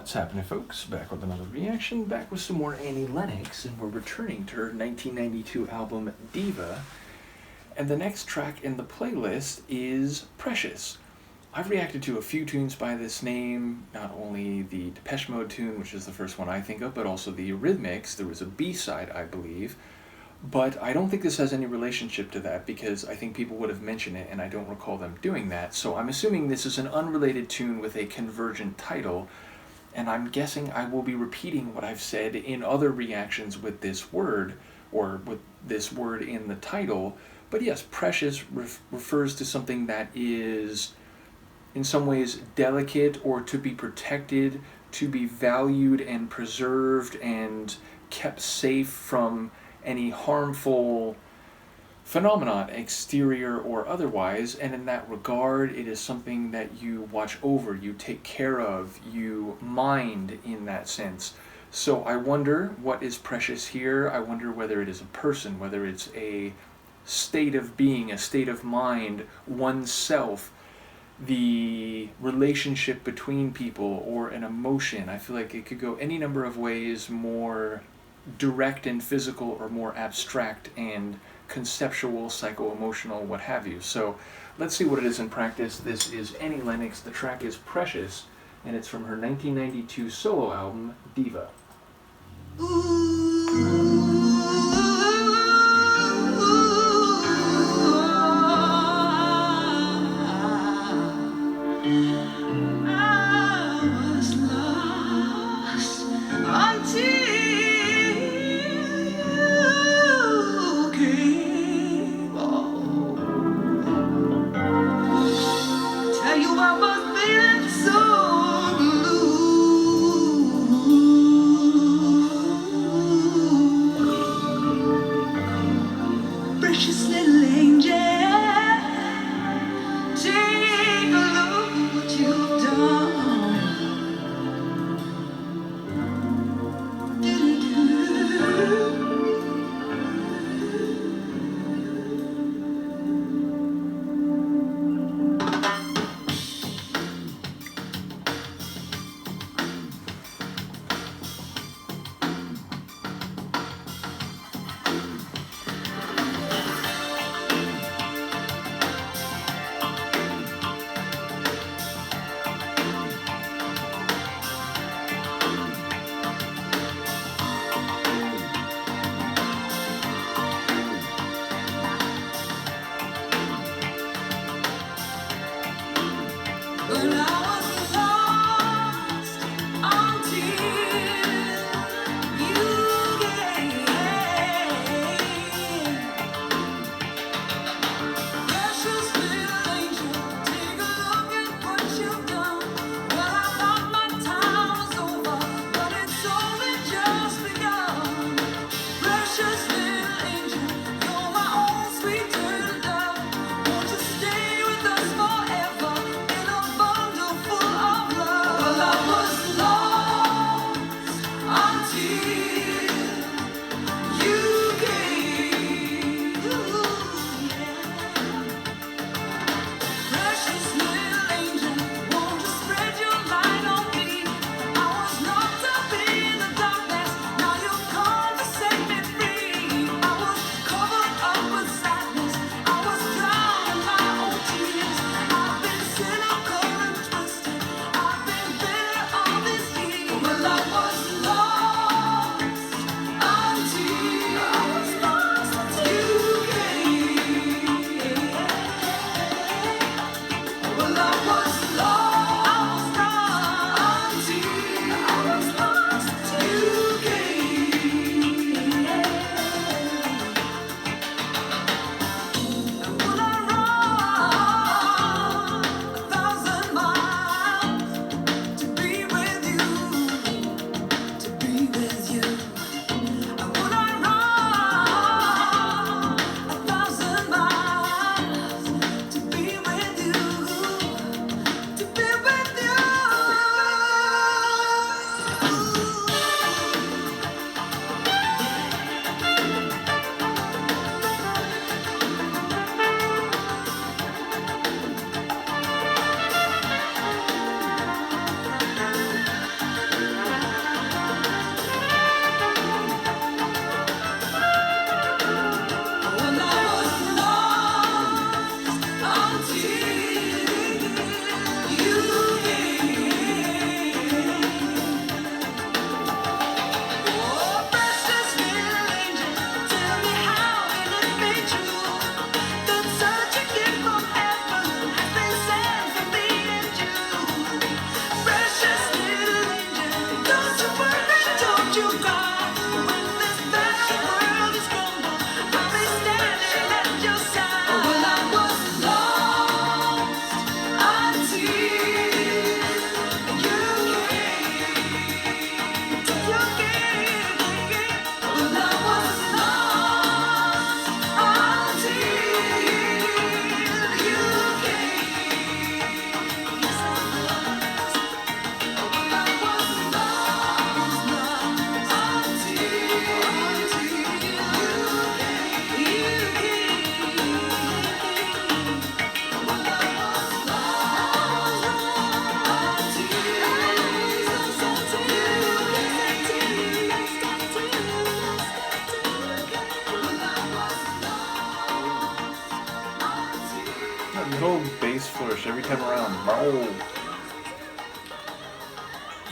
What's happening, folks? Back with another reaction, back with some more Annie Lennox, and we're returning to her 1992 album, Diva. And the next track in the playlist is Precious. I've reacted to a few tunes by this name, not only the Depeche Mode tune, which is the first one I think of, but also the Eurythmics. There was a B-side, I believe. But I don't think this has any relationship to that because I think people would have mentioned it and I don't recall them doing that. So I'm assuming this is an unrelated tune with a convergent title, and I'm guessing I will be repeating what I've said in other reactions with this word, or with this word in the title. But yes, precious refers to something that is in some ways delicate or to be protected, to be valued and preserved and kept safe from any harmful phenomenon, exterior or otherwise, and in that regard it is something that you watch over, you take care of, you mind in that sense. So I wonder what is precious here. I wonder whether it is a person, whether it's a state of being, a state of mind, oneself, the relationship between people, or an emotion. I feel like it could go any number of ways, more direct and physical, or more abstract and conceptual, psycho-emotional, what have you. So let's see what it is in practice. This is Annie Lennox. The track is Precious, and it's from her 1992 solo album, Diva. flourish every time around. Oh.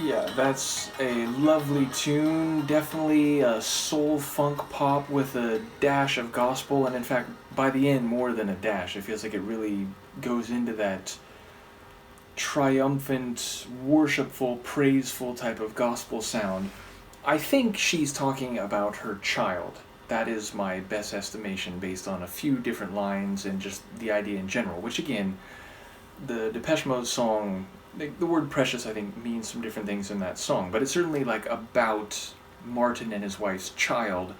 Yeah, that's a lovely tune. Definitely a soul funk pop with a dash of gospel, and in fact, by the end, more than a dash. It feels like it really goes into that triumphant, worshipful, praiseful type of gospel sound. I think she's talking about her child. That is my best estimation based on a few different lines and just the idea in general, which again, the Depeche Mode song, the word precious I think means some different things in that song, but it's certainly like about Martin and his wife's child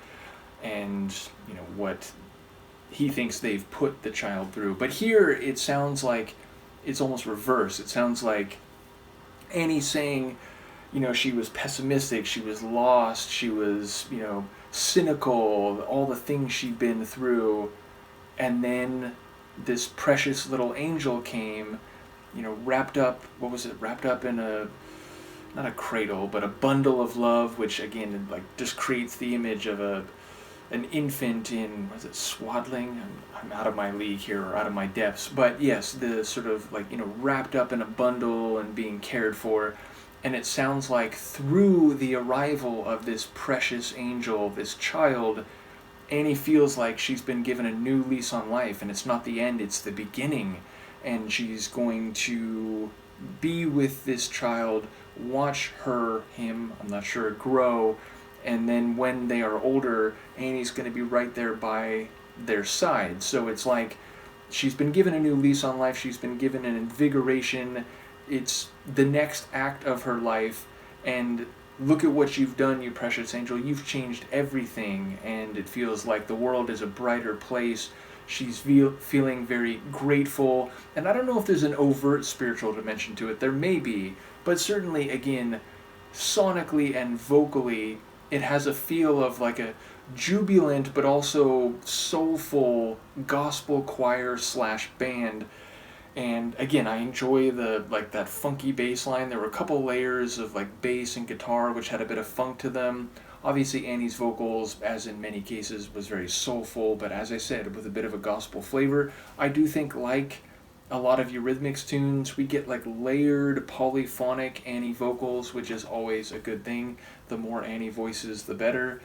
and, you know, what he thinks they've put the child through. But here it sounds like it's almost reverse. It sounds like Annie saying, you know, she was pessimistic, she was lost, she was, you know, cynical, all the things she'd been through, and then this precious little angel came, you know, wrapped up, what was it, wrapped up in a, not a cradle, but a bundle of love, which again, like, just creates the image of an infant in, was it swaddling? I'm out of my league here, or out of my depths, but yes, the sort of, like, you know, wrapped up in a bundle and being cared for, and it sounds like through the arrival of this precious angel, this child, Annie feels like she's been given a new lease on life, and it's not the end, it's the beginning, and she's going to be with this child, watch him, I'm not sure, grow, and then when they are older, Annie's going to be right there by their side. So it's like she's been given a new lease on life, she's been given an invigoration, it's the next act of her life, and look at what you've done, you precious angel, you've changed everything, and it feels like the world is a brighter place. She's feeling very grateful, and I don't know if there's an overt spiritual dimension to it, there may be, but certainly, again, sonically and vocally, it has a feel of like a jubilant but also soulful gospel choir slash band. And again, I enjoy the, like, that funky bass line. There were a couple layers of like bass and guitar which had a bit of funk to them. Obviously Annie's vocals, as in many cases, was very soulful, but as I said, with a bit of a gospel flavor. I do think, like a lot of Eurythmics tunes, we get like layered polyphonic Annie vocals, which is always a good thing. The more Annie voices, the better.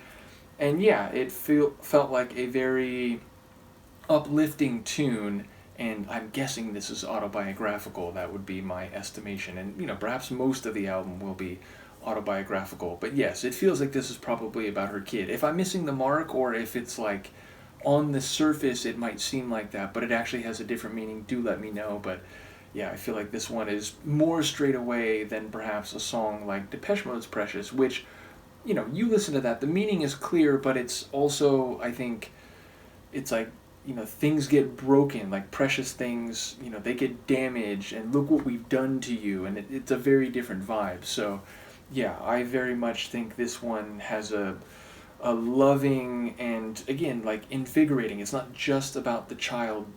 And yeah, it felt like a very uplifting tune, and I'm guessing this is autobiographical. That would be my estimation, and, you know, perhaps most of the album will be autobiographical, but yes, it feels like this is probably about her kid. If I'm missing the mark, or if it's like on the surface it might seem like that, but it actually has a different meaning, do let me know. But yeah, I feel like this one is more straight away than perhaps a song like Depeche Mode's Precious, which, you know, you listen to that, the meaning is clear, but it's also, I think, it's like, you know, things get broken, like precious things, you know, they get damaged, and look what we've done to you, and it's a very different vibe. So yeah, I very much think this one has a loving and, again, like, invigorating. It's not just about the child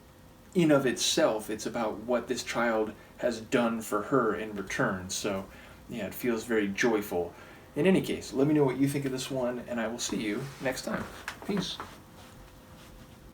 in of itself, it's about what this child has done for her in return. So yeah, it feels very joyful. In any case, let me know what you think of this one, and I will see you next time. Peace.